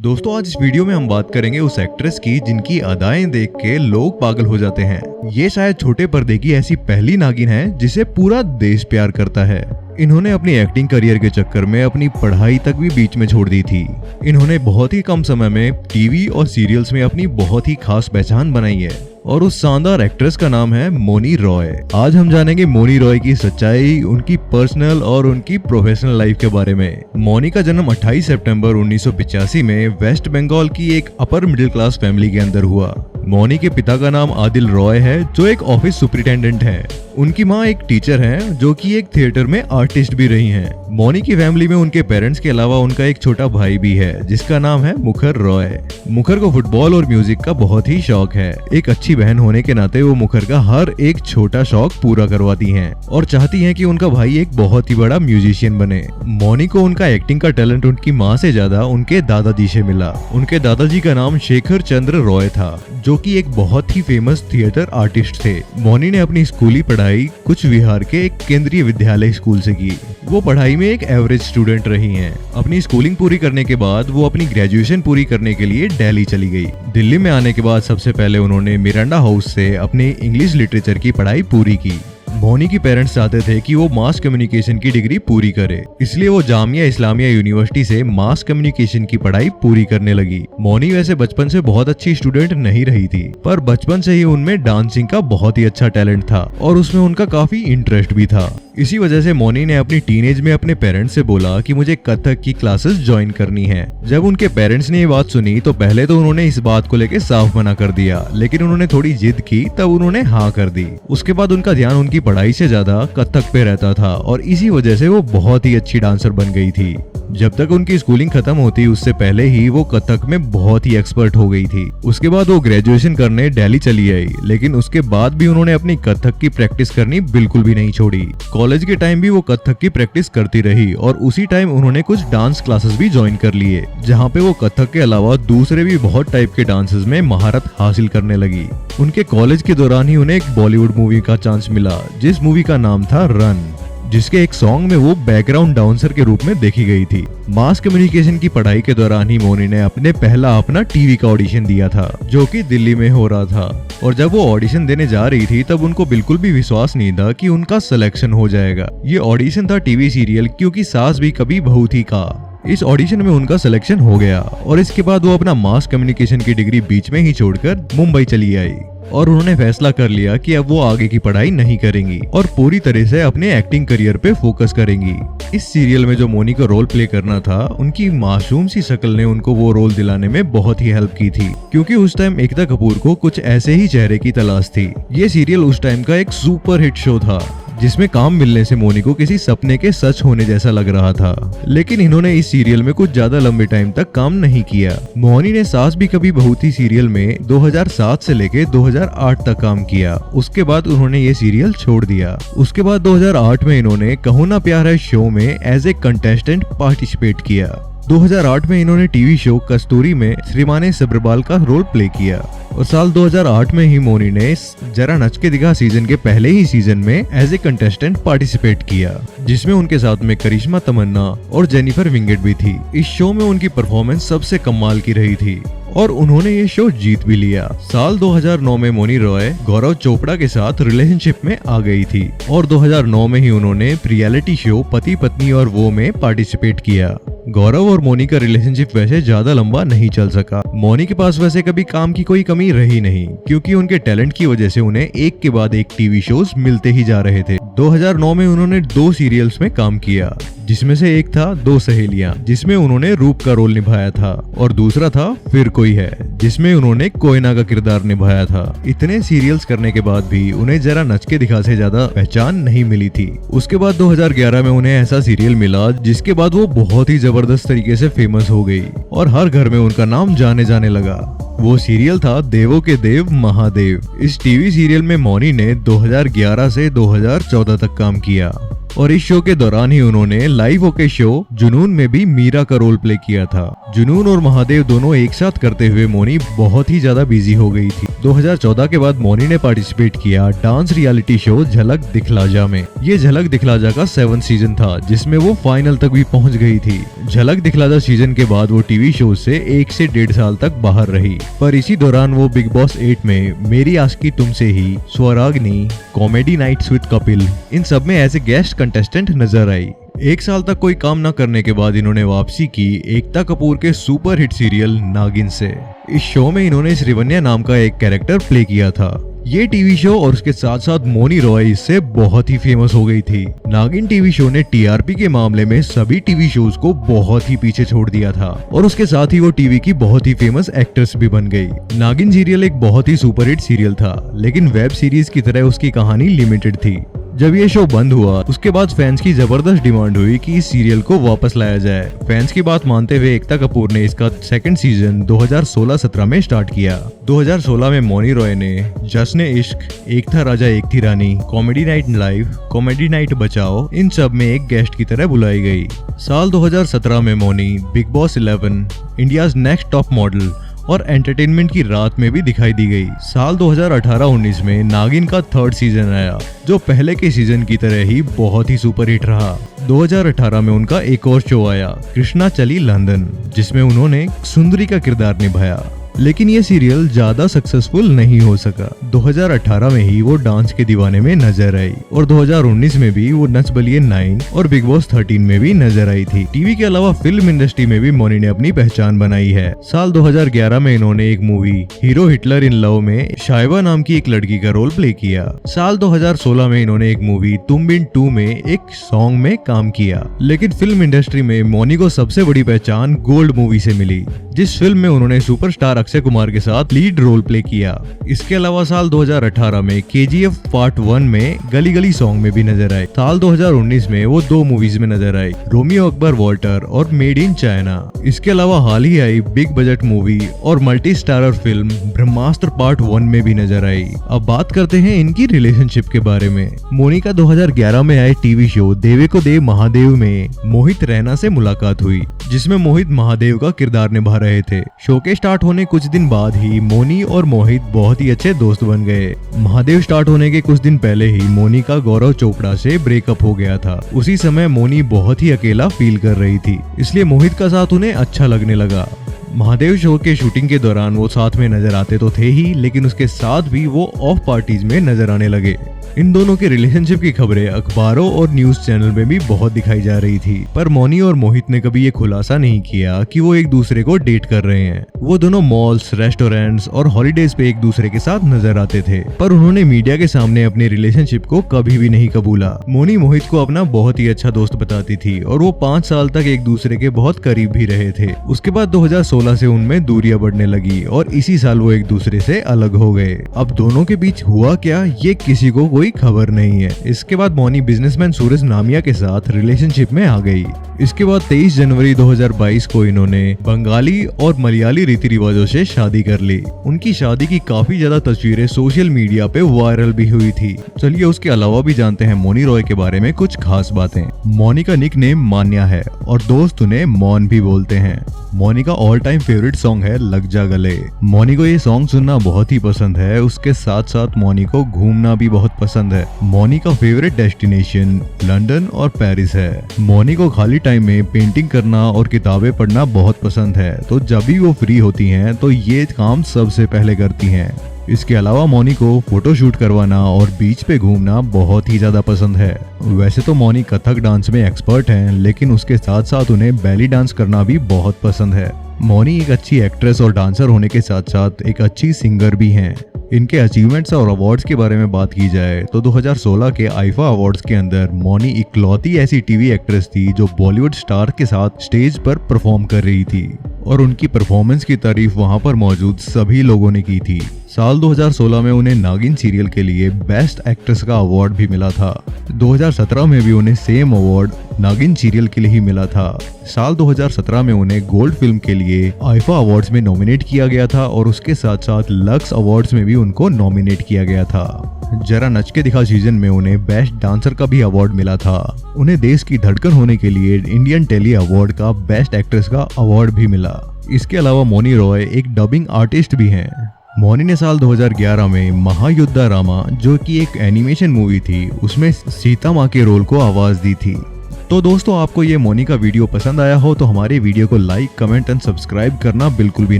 दोस्तों आज इस वीडियो में हम बात करेंगे उस एक्ट्रेस की जिनकी अदाएं देख के लोग पागल हो जाते हैं। ये शायद छोटे पर्दे की ऐसी पहली नागिन है जिसे पूरा देश प्यार करता है। इन्होंने अपनी एक्टिंग करियर के चक्कर में अपनी पढ़ाई तक भी बीच में छोड़ दी थी। इन्होंने बहुत ही कम समय में टीवी और सीरियल्स में अपनी बहुत ही खास पहचान बनाई है और उस शानदार एक्ट्रेस का नाम है मौनी रॉय। आज हम जानेंगे मौनी रॉय की सच्चाई, उनकी पर्सनल और उनकी प्रोफेशनल लाइफ के बारे में। मौनी का जन्म 28 सितंबर 1985 में वेस्ट बंगाल की एक अपर मिडिल क्लास फैमिली के अंदर हुआ। मौनी के पिता का नाम आदिल रॉय है जो एक ऑफिस सुपरिटेंडेंट है। उनकी माँ एक टीचर हैं जो कि एक थिएटर में आर्टिस्ट भी रही हैं। मौनी की फैमिली में उनके पेरेंट्स के अलावा उनका एक छोटा भाई भी है जिसका नाम है मुखर रॉय। मुखर को फुटबॉल और म्यूजिक का बहुत ही शौक है। एक अच्छी बहन होने के नाते वो मुखर का हर एक छोटा शौक पूरा करवाती हैं और चाहती हैं कि उनका भाई एक बहुत ही बड़ा म्यूजिशियन बने। मौनी को उनका एक्टिंग का टैलेंट उनकी माँ से ज्यादा उनके दादाजी से मिला। उनके दादाजी का नाम शेखर चंद्र रॉय था जो कि एक बहुत ही फेमस थिएटर आर्टिस्ट थे। मौनी ने अपनी स्कूली पढ़ाई कुछ बिहार के एक केंद्रीय विद्यालय स्कूल से की। वो पढ़ाई में एक एवरेज स्टूडेंट रही हैं। अपनी स्कूलिंग पूरी करने के बाद वो अपनी ग्रेजुएशन पूरी करने के लिए दिल्ली चली गई। दिल्ली में आने के बाद सबसे पहले उन्होंने मिरांडा हाउस से अपनी इंग्लिश लिटरेचर की पढ़ाई पूरी की। मौनी के पेरेंट्स चाहते थे कि वो मास कम्युनिकेशन की डिग्री पूरी करे, इसलिए वो जामिया इस्लामिया यूनिवर्सिटी से मास कम्युनिकेशन की पढ़ाई पूरी करने लगी। मौनी वैसे बचपन से बहुत अच्छी स्टूडेंट नहीं रही थी, पर बचपन से ही उनमें डांसिंग का बहुत ही अच्छा टैलेंट था और उसमें उनका काफी इंटरेस्ट भी था। इसी वजह से मौनी ने अपनी टीनेज में अपने पेरेंट्स से बोला कि मुझे कथक की क्लासेस ज्वाइन करनी है। जब उनके पेरेंट्स ने ये बात सुनी तो पहले तो उन्होंने इस बात को लेकर साफ मना कर दिया, लेकिन उन्होंने थोड़ी जिद की तब उन्होंने हाँ कर दी। उसके बाद उनका ध्यान उनकी पढ़ाई से ज्यादा कथक पे रहता था और इसी वजह से वो बहुत ही अच्छी डांसर बन गई थी। जब तक उनकी स्कूलिंग खत्म होती उससे पहले ही वो कथक में बहुत ही एक्सपर्ट हो गई थी। उसके बाद वो ग्रेजुएशन करने दिल्ली चली आई, लेकिन उसके बाद भी उन्होंने अपनी कथक की प्रैक्टिस करनी बिल्कुल भी नहीं छोड़ी। कॉलेज के टाइम भी वो कथक की प्रैक्टिस करती रही और उसी टाइम उन्होंने कुछ डांस क्लासेस भी ज्वाइन कर लिए, जहाँ पे वो कथक के अलावा दूसरे भी बहुत टाइप के डांसेस में महारत हासिल करने लगी। उनके कॉलेज के दौरान ही उन्हें एक बॉलीवुड मूवी का चांस मिला जिस मूवी का नाम था रन, जिसके एक सॉन्ग में वो बैकग्राउंड डांसर के रूप में देखी गई थी। मास कम्युनिकेशन की पढ़ाई के दौरान ही मौनी ने अपना टीवी का ऑडिशन दिया था जो कि दिल्ली में हो रहा था। और जब वो ऑडिशन देने जा रही थी तब उनको बिल्कुल भी विश्वास नहीं था कि उनका सिलेक्शन हो जाएगा। ये ऑडिशन था टीवी सीरियल क्योंकि सास भी कभी बहू थी का। इस ऑडिशन में उनका सिलेक्शन हो गया और इसके बाद वो अपना मास कम्युनिकेशन की डिग्री बीच में ही छोड़कर मुंबई चली आई और उन्होंने फैसला कर लिया कि अब वो आगे की पढ़ाई नहीं करेंगी और पूरी तरह से अपने एक्टिंग करियर पे फोकस करेंगी। इस सीरियल में जो मौनी को रोल प्ले करना था, उनकी मासूम सी शक्ल ने उनको वो रोल दिलाने में बहुत ही हेल्प की थी, क्योंकि उस टाइम एकता कपूर को कुछ ऐसे ही चेहरे की तलाश थी। ये सीरियल उस टाइम का एक सुपर हिट शो था जिसमें काम मिलने से मौनी को किसी सपने के सच होने जैसा लग रहा था। लेकिन इन्होंने इस सीरियल में कुछ ज्यादा लंबे टाइम तक काम नहीं किया। मौनी ने सास भी कभी बहू थी सीरियल में 2007 से लेके 2008 तक काम किया। उसके बाद उन्होंने ये सीरियल छोड़ दिया। उसके बाद 2008 में इन्होंने कहो ना प्यार है शो में एज ए कंटेस्टेंट पार्टिसिपेट किया। 2008 में इन्होंने टीवी शो कस्तूरी में श्रीमाने सब्रवाल का रोल प्ले किया और साल 2008 में ही मौनी ने जरा नच के दिखा सीजन के पहले ही सीजन में एज ए कंटेस्टेंट पार्टिसिपेट किया, जिसमें उनके साथ में करिश्मा तमन्ना और जेनिफर विंगेट भी थी। इस शो में उनकी परफॉर्मेंस सबसे कमाल की रही थी और उन्होंने ये शो जीत भी लिया। साल 2009 में मौनी रॉय गौरव चोपड़ा के साथ रिलेशनशिप में आ गई थी और 2009 में ही उन्होंने रियलिटी शो पति पत्नी और वो में पार्टिसिपेट किया। गौरव और मौनी का रिलेशनशिप वैसे ज्यादा लंबा नहीं चल सका। मौनी के पास वैसे कभी काम की कोई कमी रही नहीं, क्योंकि उनके टैलेंट की वजह से उन्हें एक के बाद एक टीवी शोज मिलते ही जा रहे थे। 2009 में उन्होंने 2 सीरियल्स में काम किया, जिसमें से एक था दो सहेलियां जिसमें उन्होंने रूप का रोल निभाया था और दूसरा था फिर कोई है जिसमें उन्होंने कोयना का किरदार निभाया था। इतने सीरियल्स करने के बाद भी उन्हें जरा नच के दिखा से ज्यादा पहचान नहीं मिली थी। उसके बाद 2011 में उन्हें ऐसा सीरियल मिला जिसके बाद वो बहुत ही जबरदस्त तरीके से फेमस हो गई और हर घर में उनका नाम जाने जाने लगा। वो सीरियल था देवों के देव महादेव। इस टीवी सीरियल में मौनी ने 2011 से 2014 तक काम किया। और इस शो के दौरान ही उन्होंने लाइव ओके शो जुनून में भी मीरा का रोल प्ले किया था। जुनून और महादेव दोनों एक साथ करते हुए मौनी बहुत ही ज्यादा बिजी हो गई थी। 2014 के बाद मौनी ने पार्टिसिपेट किया डांस रियलिटी शो झलक दिखला जा में। ये झलक दिखला जा का 7th सीजन था, जिसमें वो फाइनल तक भी पहुंच गई थी। झलक दिखला जा सीजन के बाद वो टीवी शो से 1 से 1.5 साल तक बाहर रही, पर इसी दौरान वो बिग बॉस 8 में मेरी आस्की तुमसे ही, स्वराग्नि, कॉमेडी नाइट्स विद कपिल, इन सब में एज ए गेस्ट कंटेस्टेंट नजर आई। 1 साल तक कोई काम न करने के बाद इन्होंने वापसी की एकता कपूर के सुपर हिट सीरियल नागिन से। इस शो में इन्होंने श्रीवन्या नाम का एक कैरेक्टर प्ले किया था। ये टीवी शो और उसके साथ साथ मौनी रॉय इससे बहुत ही फेमस हो गई थी। नागिन टीवी शो ने टीआरपी के मामले में सभी टीवी शोज को बहुत ही पीछे छोड़ दिया था और उसके साथ ही वो टीवी की बहुत ही फेमस एक्ट्रेस भी बन गई। नागिन सीरियल एक बहुत ही सुपरहिट सीरियल था, लेकिन वेब सीरीज की तरह उसकी कहानी लिमिटेड थी। जब ये शो बंद हुआ उसके बाद फैंस की जबरदस्त डिमांड हुई कि इस सीरियल को वापस लाया जाए। फैंस की बात मानते हुए एकता कपूर ने इसका 2nd सीजन 2016-17 में स्टार्ट किया। 2016 में मौनी रॉय ने जश्न इश्क, एक था राजा एक थी रानी, comedy night live, comedy night Bachao, इन सब में एक गेस्ट की तरह बुलाई गई। साल 2017 में Mouni Bigg Boss 11, India's next top model और एंटरटेनमेंट की रात में भी दिखाई दी गई। साल 2018-19 में नागिन का 3rd सीजन आया, जो पहले के सीजन की तरह ही बहुत ही सुपरहिट रहा। 2018 में उनका एक और शो आया, कृष्णा चली लंदन, जिसमें उन्होंने सुंदरी का किरदार निभाया, लेकिन ये सीरियल ज्यादा सक्सेसफुल नहीं हो सका। 2018 में ही वो डांस के दीवाने में नजर आई और 2019 में भी वो नच बलिए 9 और बिग बॉस 13 में भी नजर आई थी। टीवी के अलावा फिल्म इंडस्ट्री में भी मौनी ने अपनी पहचान बनाई है। साल 2011 में इन्होंने एक movie hero Hitler in love में शाइबा नाम की एक लड़की का रोल प्ले किया। साल 2016 में इन्होंने एक मूवी तुम बिन 2 में एक सॉन्ग में काम किया। लेकिन फिल्म इंडस्ट्री में मौनी को सबसे बड़ी पहचान गोल्ड मूवी से मिली, जिस फिल्म में उन्होंने सुपरस्टार अक्षय कुमार के साथ लीड रोल प्ले किया। इसके अलावा साल 2018 में KGF पार्ट 1 में गली गली सॉन्ग में भी नजर आए। साल 2019 में वो 2 मूवीज में नजर आई, रोमियो अकबर वॉल्टर और मेड इन चाइना। इसके अलावा हाल ही आई बिग बजट मूवी और मल्टी स्टारर फिल्म ब्रह्मास्त्र पार्ट 1 में भी नजर आई। अब बात करते हैं इनकी रिलेशनशिप के बारे में। मौनी का 2011 में आए टीवी शो देवे को देव महादेव में मोहित रैना से मुलाकात हुई, जिसमें मोहित महादेव का किरदार निभा रहे थे। शो के स्टार्ट होने कुछ दिन बाद ही मौनी और मोहित बहुत ही अच्छे दोस्त बन गए। महादेव स्टार्ट होने के कुछ दिन पहले ही मौनी का गौरव चोपड़ा से ब्रेकअप हो गया था। उसी समय मौनी बहुत ही अकेला फील कर रही थी, इसलिए मोहित का साथ उन्हें अच्छा लगने लगा। महादेव शो के शूटिंग के दौरान वो साथ में नजर आते तो थे ही, लेकिन उसके साथ भी वो ऑफ पार्टीज में नजर आने लगे। इन दोनों के रिलेशनशिप की खबरें अखबारों और न्यूज चैनल में भी बहुत दिखाई जा रही थी, पर मौनी और मोहित ने कभी ये खुलासा नहीं किया कि वो एक दूसरे को डेट कर रहे हैं। वो दोनों मॉल्स, रेस्टोरेंट्स और हॉलीडेज पे एक दूसरे के साथ नजर आते थे, पर उन्होंने मीडिया के सामने अपने रिलेशनशिप को कभी भी नहीं कबूला। मौनी मोहित को अपना बहुत ही अच्छा दोस्त बताती थी और वो 5 साल तक एक दूसरे के बहुत करीब भी रहे थे। उसके बाद 2016 से उनमें दूरियां बढ़ने लगी और इसी साल वो एक दूसरे से अलग हो गए। अब दोनों के बीच हुआ क्या, ये किसी को कोई खबर नहीं है। इसके बाद मौनी बिजनेसमैन सूरज नामिया के साथ रिलेशनशिप में आ गई। इसके बाद 23 जनवरी 2022 को इन्होंने बंगाली और मलयाली रीति रिवाजों से शादी कर ली। उनकी शादी की काफी ज्यादा तस्वीरें सोशल मीडिया पे वायरल भी हुई थी। चलिए उसके अलावा भी जानते हैं मौनी रॉय के बारे में कुछ खास बातें। मौनी का निक नेम मान्या है और दोस्त उन्हें मौन भी बोलते हैं। मौनी का ऑल टाइम फेवरेट सॉन्ग है लग जा गले। मौनी को ये सॉन्ग सुनना बहुत ही पसंद है। उसके साथ साथ मौनी को घूमना भी बहुत पसंद है। मौनी का फेवरेट डेस्टिनेशन लंदन और पेरिस है। मौनी को खाली टाइम में पेंटिंग करना और किताबें पढ़ना बहुत पसंद है, तो जब भी वो फ्री होती हैं तो ये काम सबसे पहले करती हैं। इसके अलावा मौनी को फोटो शूट करवाना और बीच पे घूमना बहुत ही ज्यादा पसंद है। वैसे तो मौनी कथक डांस में एक्सपर्ट हैं, लेकिन उसके साथ साथ उन्हें बैली डांस करना भी बहुत पसंद है। मौनी एक अच्छी एक्ट्रेस और डांसर होने के साथ साथ एक अच्छी सिंगर भी हैं। इनके अचीवमेंट्स और अवार्ड्स के बारे में बात की जाए तो 2016 के आईफा अवार्ड्स के अंदर मौनी इकलौती ऐसी टीवी एक्ट्रेस थी जो बॉलीवुड स्टार के साथ स्टेज पर परफॉर्म कर रही थी और उनकी परफॉर्मेंस की तारीफ वहां पर मौजूद सभी लोगों ने की थी। साल 2016 में उन्हें नागिन सीरियल के लिए बेस्ट एक्ट्रेस का अवार्ड भी मिला था। 2017 में भी उन्हें सेम अवार्ड नागिन सीरियल के लिए ही मिला था। साल 2017 में उन्हें गोल्ड फिल्म के लिए आईफा अवार्ड्स में नॉमिनेट किया गया था और उसके साथ साथ लक्स अवार्ड्स में भी उनको नॉमिनेट किया गया था। जरा नच के दिखा सीजन में उन्हें बेस्ट डांसर का भी अवार्ड मिला था। उन्हें देश की धड़कन होने के लिए इंडियन टेली अवार्ड का बेस्ट एक्ट्रेस का अवार्ड भी मिला। इसके अलावा मौनी रॉय एक डबिंग आर्टिस्ट भी हैं। मौनी ने साल 2011 में महायुद्धा रामा, जो कि एक एनिमेशन मूवी थी, उसमें सीता माँ के रोल को आवाज दी थी। तो दोस्तों, आपको ये मौनी का वीडियो पसंद आया हो तो हमारे वीडियो को लाइक, कमेंट एंड सब्सक्राइब करना बिल्कुल भी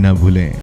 ना भूलें।